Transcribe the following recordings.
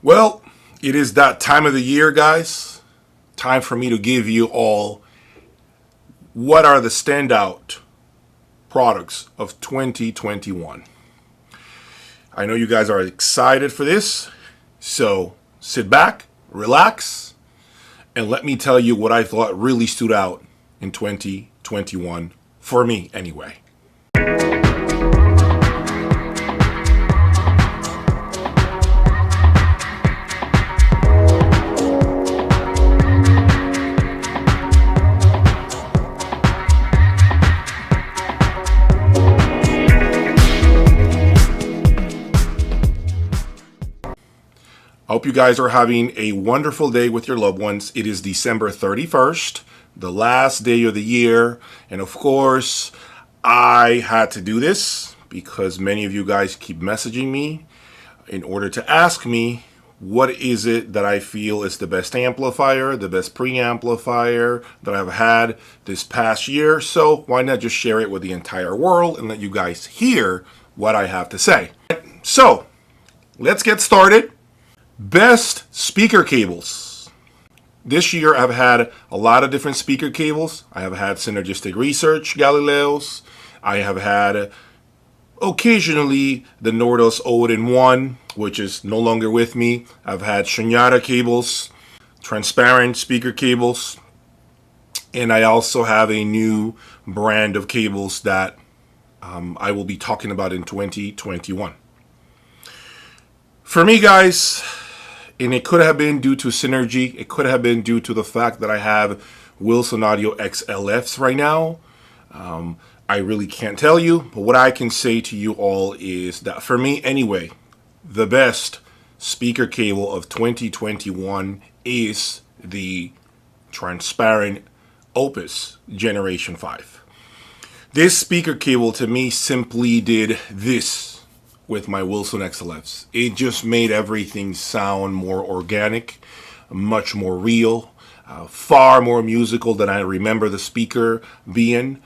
Well, it is that time of the year, guys. Time for me to give you all what are the standout products of 2021. I know you guys are excited for this, so sit back, relax, and let me tell you what I thought really stood out in 2021, for me anyway. I hope you guys are having a wonderful day with your loved ones. It is December 31st, the last day of the year. And of course, I had to do this because many of you guys keep messaging me in order to ask me what is it that I feel is the best amplifier, the best pre-amplifier that I've had this past year. So why not just share it with the entire world and let you guys hear what I have to say. So let's get started. Best speaker cables. This year I've had a lot of different speaker cables. I have had Synergistic Research Galileos. I have had occasionally the Nordos Odin 1, which is no longer with me. I've had Shunyata cables, transparent speaker cables, and I also have a new brand of cables that I will be talking about in 2021. For me, guys, and it could have been due to synergy. It could have been due to the fact that I have Wilson Audio XLFs right now. I really can't tell you, but what I can say to you all is that for me anyway, the best speaker cable of 2021 is the transparent Opus Generation 5. This speaker cable to me simply did this with my Wilson XLFs. It just made everything sound more organic, much more real, far more musical than I remember the speaker being.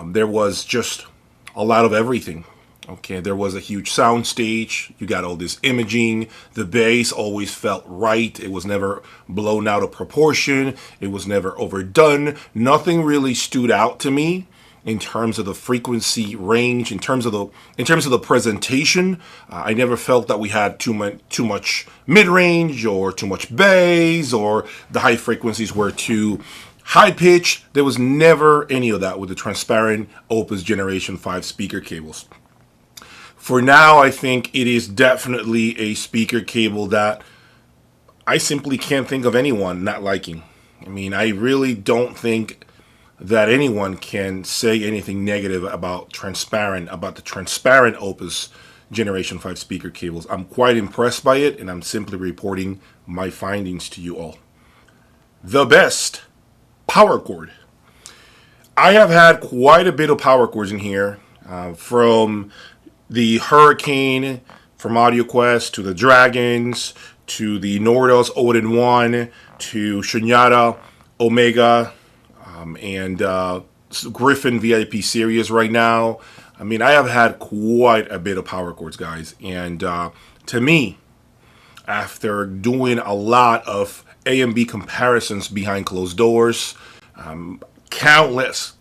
There was just a lot of everything. Okay, there was a huge sound stage. You got all this imaging. The bass always felt right. It was never blown out of proportion. It was never overdone. Nothing really stood out to me in terms of the frequency range, in terms of the presentation. I never felt that we had too much mid-range or too much bass, or the high frequencies were too high pitched. There was never any of that with the transparent Opus Generation 5 speaker cables. For now, I think it is definitely a speaker cable that I simply can't think of anyone not liking. I mean, I really don't think that anyone can say anything negative about the transparent Opus Generation 5 speaker cables. I'm quite impressed by it, and I'm simply reporting my findings to you all. The best power cord. I have had quite a bit of power cords in here, from the Hurricane from AudioQuest to the Dragons to the Nordos Odin 1 to Shunyata Omega, and Griffin VIP series right now. I mean, I have had quite a bit of power cords, guys. And to me, after doing a lot of A and B comparisons behind closed doors, countless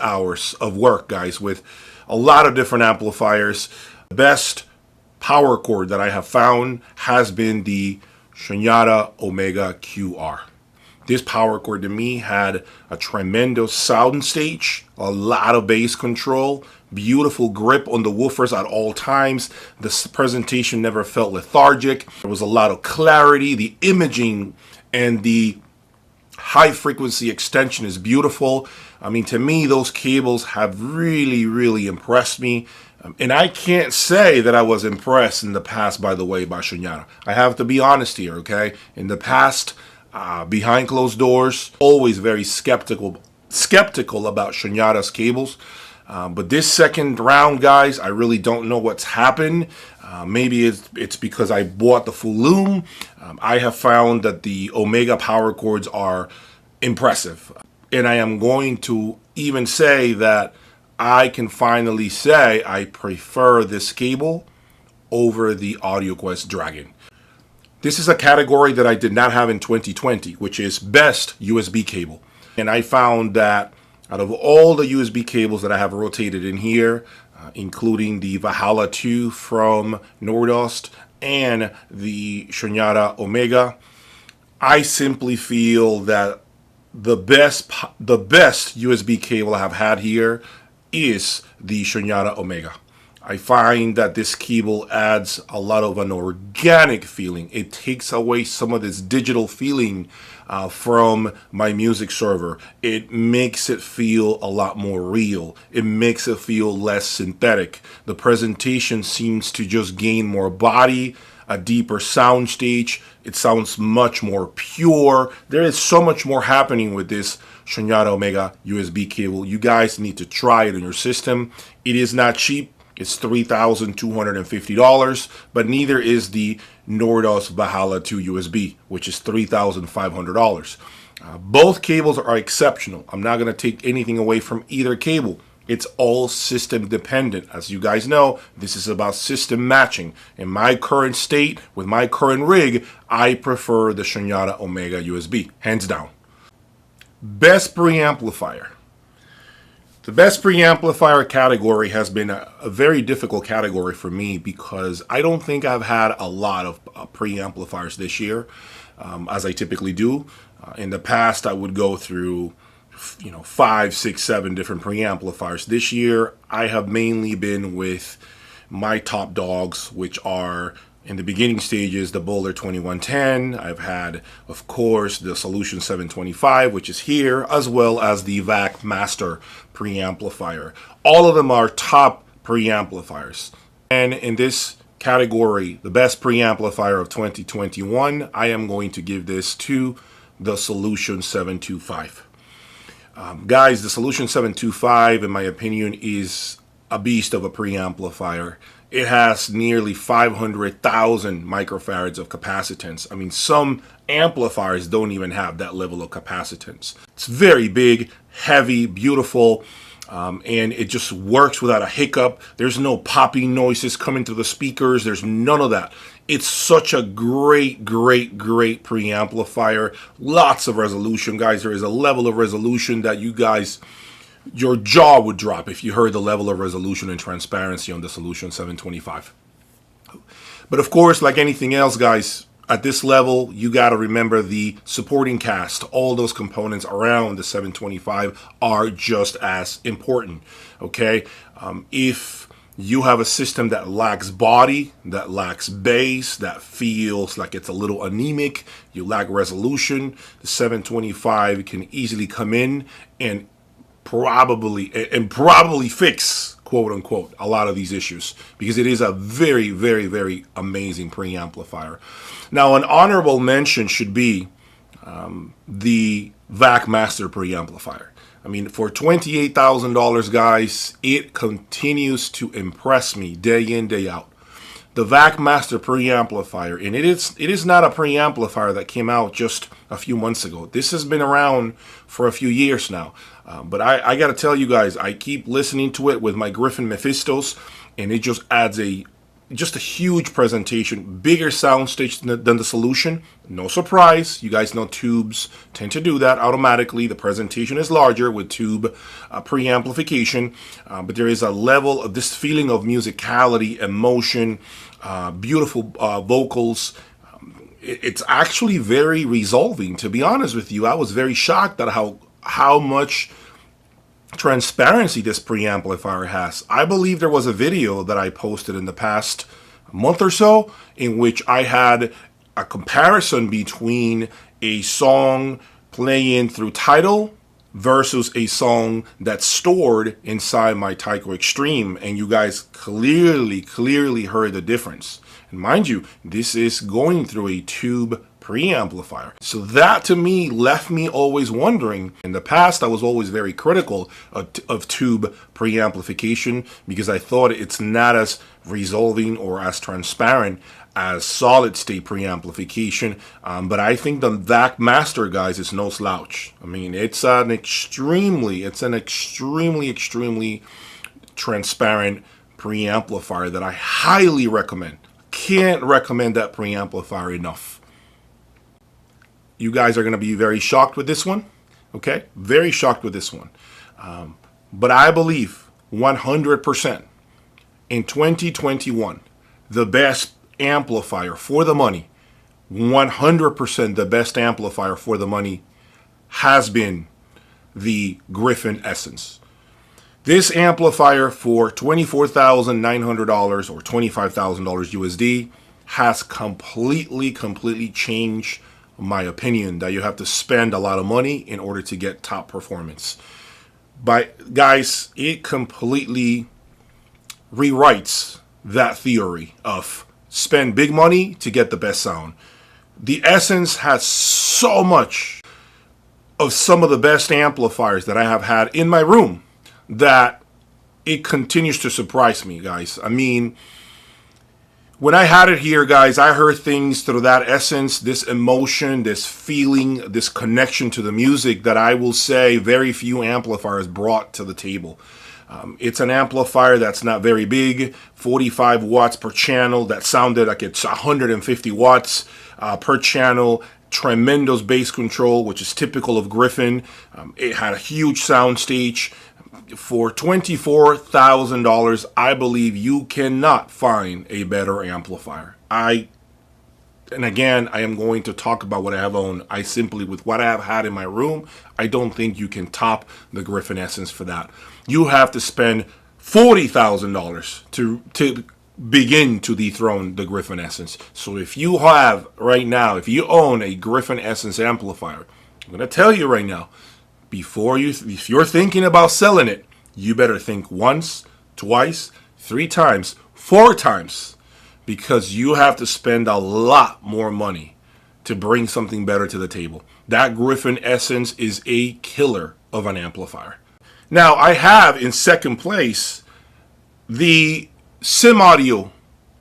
hours of work, guys, with a lot of different amplifiers, the best power cord that I have found has been the Shunyata Omega QR. This power cord to me had a tremendous sound stage, a lot of bass control, beautiful grip on the woofers at all times. The presentation never felt lethargic. There was a lot of clarity. The imaging and the high frequency extension is beautiful. I mean, to me, those cables have really impressed me. And I can't say that I was impressed in the past, by the way, by Shunyata. I have to be honest here, okay? In the past, behind closed doors, always very skeptical about Shunyata's cables. But this second round, guys, I really don't know what's happened. Maybe it's because I bought the full loom. I have found that the Omega power cords are impressive. And I am going to even say that I can finally say I prefer this cable over the AudioQuest Dragon. This is a category that I did not have in 2020, which is best USB cable. And I found that out of all the USB cables that I have rotated in here, including the Valhalla 2 from Nordost and the Shonyata Omega, I simply feel that the best USB cable I have had here is the Shonyata Omega. I find that this cable adds a lot of an organic feeling. It takes away some of this digital feeling from my music server. It makes it feel a lot more real. It makes it feel less synthetic. The presentation seems to just gain more body, a deeper sound stage. It sounds much more pure. There is so much more happening with this Shonyata Omega USB cable. You guys need to try it in your system. It is not cheap. It's $3,250, but neither is the Nordost Valhalla 2 USB, which is $3,500. Both cables are exceptional. I'm not going to take anything away from either cable. It's all system dependent. As you guys know, this is about system matching. In my current state, with my current rig, I prefer the Shonyata Omega USB, hands down. Best preamplifier. The best preamplifier category has been a very difficult category for me because I don't think I've had a lot of preamplifiers this year, as I typically do. In the past, I would go through, 5, 6, 7 different preamplifiers. This year, I have mainly been with my top dogs, which are in the beginning stages, the Boulder 2110. I've had, of course, the Solution 725, which is here, as well as the VAC Master preamplifier. All of them are top preamplifiers. And in this category, the best preamplifier of 2021, I am going to give this to the Solution 725. Guys, the Solution 725, in my opinion, is a beast of a preamplifier. It has nearly 500,000 microfarads of capacitance. I mean, some amplifiers don't even have that level of capacitance. It's very big, heavy, beautiful, and it just works without a hiccup. There's no popping noises coming through the speakers. There's none of that. It's such a great preamplifier. Lots of resolution, guys. There is a level of resolution that you guys, your jaw would drop if you heard the level of resolution and transparency on the Solution 725. But of course, like anything else, guys, at this level, you got to remember the supporting cast. All those components around the 725 are just as important, okay? If you have a system that lacks body, that lacks bass, that feels like it's a little anemic, you lack resolution, the 725 can easily come in and probably fix, quote unquote, a lot of these issues, because it is a very amazing preamplifier. Now, an honorable mention should be the VAC Master preamplifier. I mean, for $28,000, guys, it continues to impress me day in, day out. The VAC Master preamplifier, and it is not a preamplifier that came out just a few months ago. This has been around for a few years now. But I got to tell you guys, I keep listening to it with my Griffin Mephistos, and it just adds a huge presentation, bigger soundstage than the Solution. No surprise, you guys know tubes tend to do that automatically. The presentation is larger with tube preamplification, but there is a level of this feeling of musicality, emotion, beautiful vocals. It's actually very resolving, to be honest with you. I was very shocked at how much transparency this preamplifier has. I believe there was a video that I posted in the past month or so in which I had a comparison between a song playing through Tidal versus a song that's stored inside my Tyco Extreme, and you guys clearly heard the difference. And mind you, this is going through a tube preamplifier. So that to me left me always wondering. In the past, I was always very critical of tube preamplification because I thought it's not as resolving or as transparent as solid state preamplification. But I think the VAC Master, guys, is no slouch. I mean, it's an extremely transparent preamplifier that I highly recommend. can't recommend that preamplifier enough. You guys are going to be very shocked with this one. Okay? Very shocked with this one. But I believe 100% in 2021, the best amplifier for the money, 100% the best amplifier for the money has been the Griffin Essence. This amplifier for $24,900 or $25,000 USD has completely changed my opinion that you have to spend a lot of money in order to get top performance. But guys, it completely rewrites that theory of spend big money to get the best sound. The Essence has so much of some of the best amplifiers that I have had in my room that it continues to surprise me, guys. I mean, when I had it here, guys, I heard things through that Essence, this emotion, this feeling, this connection to the music that I will say very few amplifiers brought to the table. It's an amplifier that's not very big, 45 watts per channel. That sounded like it's 150 watts per channel. Tremendous bass control, which is typical of Griffin. It had a huge sound stage. For $24,000, I believe you cannot find a better amplifier. And again, I am going to talk about what I have owned. I simply, with what I have had in my room, I don't think you can top the Griffin Essence for that. You have to spend $40,000 to begin to dethrone the Griffin Essence. So if you have right now, if you own a Griffin Essence amplifier, I'm going to tell you right now, if you're thinking about selling it, you better think once, twice, 3 times, 4 times, because you have to spend a lot more money to bring something better to the table. That Griffin Essence is a killer of an amplifier. Now, I have in second place the Sim Audio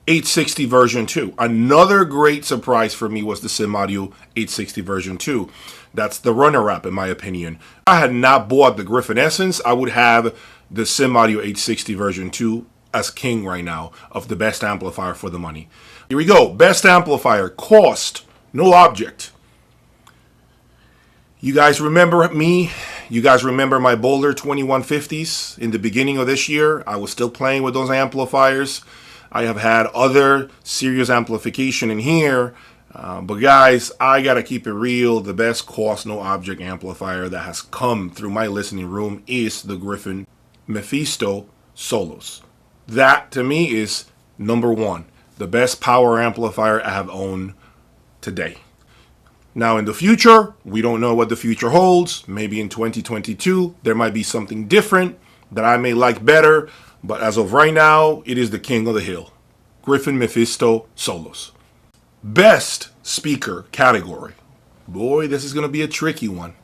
860 version 2. Another great surprise for me was the Sim Audio 860 version 2. That's the runner-up, in my opinion. If I had not bought the Griffin Essence, I would have the Sim Audio 860 version 2 as king right now of the best amplifier for the money. Here we go. Best amplifier, cost, no object. You guys remember me? You guys remember my Boulder 2150s in the beginning of this year? I was still playing with those amplifiers. I have had other serious amplification in here. But guys, I gotta keep it real. The best cost, no object amplifier that has come through my listening room is the Griffin Mephisto Solos. That to me is number one, the best power amplifier I have owned today. Now in the future, we don't know what the future holds. Maybe in 2022, there might be something different that I may like better. But as of right now, it is the king of the hill. Griffin Mephisto Solos. Best speaker category. Boy, this is going to be a tricky one,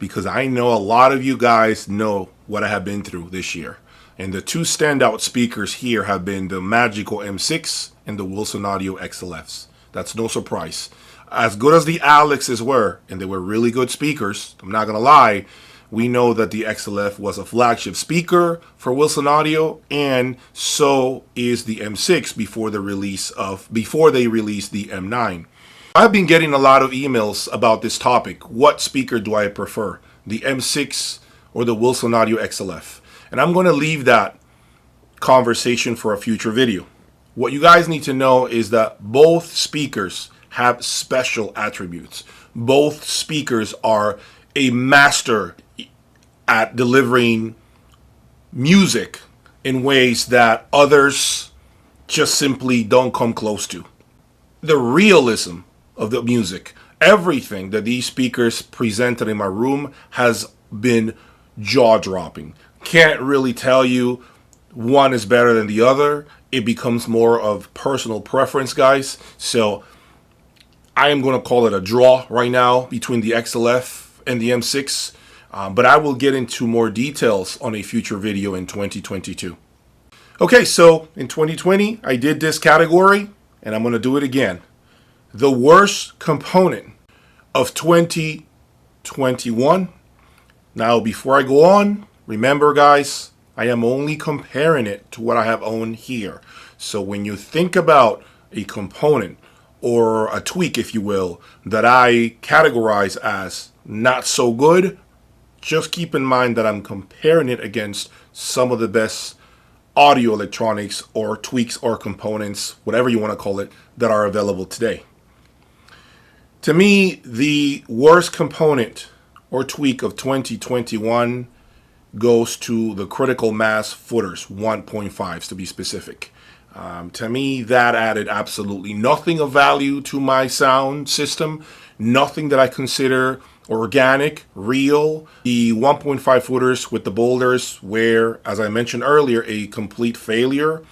because I know a lot of you guys know what I have been through this year. And the 2 standout speakers here have been the Magical M6 and the Wilson Audio XLFs. That's no surprise. As good as the Alexes were, and they were really good speakers, I'm not going to lie, we know that the XLF was a flagship speaker for Wilson Audio, and so is the M6 before they released the M9. I've been getting a lot of emails about this topic. What speaker do I prefer, the M6 or the Wilson Audio XLF? And I'm going to leave that conversation for a future video. What you guys need to know is that both speakers have special attributes. Both speakers are a master at delivering music in ways that others just simply don't come close to. The realism of the music, everything that these speakers presented in my room has been jaw-dropping. Can't really tell you one is better than the other. It becomes more of personal preference, guys. So I am going to call it a draw right now between the XLF and the M6. But I will get into more details on a future video in 2022. Okay, so in 2020, I did this category, and I'm going to do it again. The worst component of 2021. Now, before I go on, remember, guys, I am only comparing it to what I have owned here. So when you think about a component or a tweak, if you will, that I categorize as not so good, just keep in mind that I'm comparing it against some of the best audio electronics or tweaks or components, whatever you want to call it, that are available today. To me, the worst component or tweak of 2021 goes to the critical mass footers, 1.5s to be specific. To me, that added absolutely nothing of value to my sound system, nothing that I consider organic, real. The 1.5 footers with the boulders were, as I mentioned earlier, a complete failure.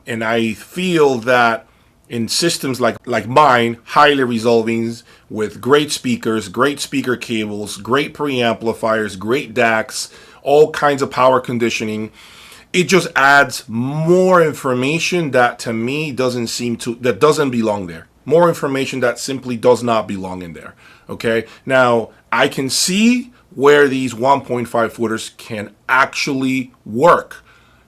And I feel that in systems like mine, highly resolving with great speakers, great speaker cables, great preamplifiers, great DACs, all kinds of power conditioning, it just adds more information that to me that doesn't belong there. More information that simply does not belong in there. Okay. Now I can see where these 1.5 footers can actually work.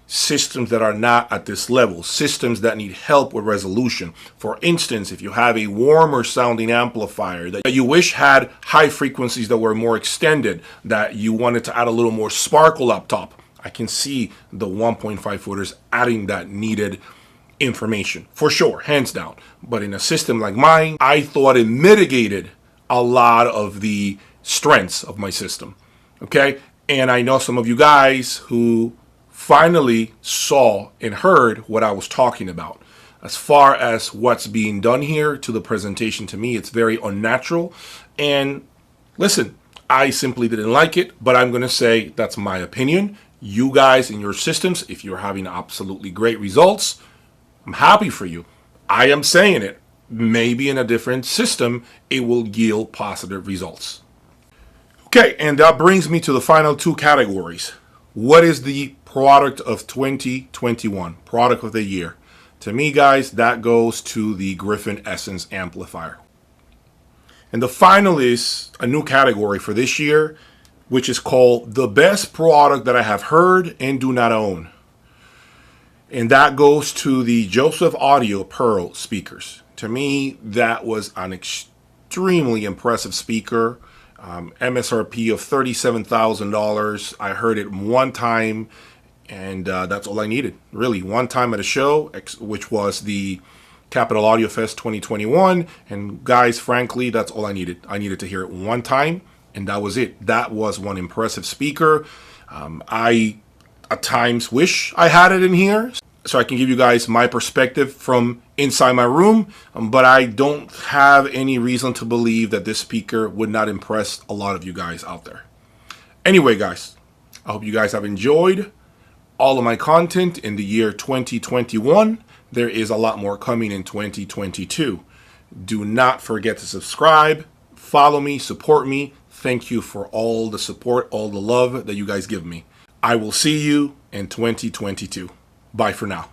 Systems that are not at this level, systems that need help with resolution. For instance, if you have a warmer sounding amplifier that you wish had high frequencies that were more extended, that you wanted to add a little more sparkle up top, I can see the 1.5 footers adding that needed information for sure, hands down. But in a system like mine, I thought it mitigated a lot of the strengths of my system. Okay. And I know some of you guys who finally saw and heard what I was talking about. As far as what's being done here to the presentation, to me, it's very unnatural. And listen, I simply didn't like it, but I'm going to say that's my opinion. You guys in your systems, if you're having absolutely great results, I'm happy for you. I am saying it. Maybe in a different system, it will yield positive results. Okay, and that brings me to the final two categories. What is the product of 2021, product of the year? To me, guys, that goes to the Griffin Essence amplifier. And the final is a new category for this year, which is called the best product that I have heard and do not own. And that goes to the Joseph Audio Pearl speakers. To me, that was an extremely impressive speaker. MSRP of $37,000. I heard it one time, and that's all I needed. Really, one time at a show, which was the Capital Audio Fest 2021. And guys, frankly, that's all I needed. I needed to hear it one time, and that was it. That was one impressive speaker. I at times wish I had it in here so I can give you guys my perspective from inside my room, but I don't have any reason to believe that this speaker would not impress a lot of you guys out there. Anyway, guys, I hope you guys have enjoyed all of my content in the year 2021. There is a lot more coming in 2022. Do not forget to subscribe, follow me, support me. Thank you for all the support, all the love that you guys give me. I will see you in 2022. Bye for now.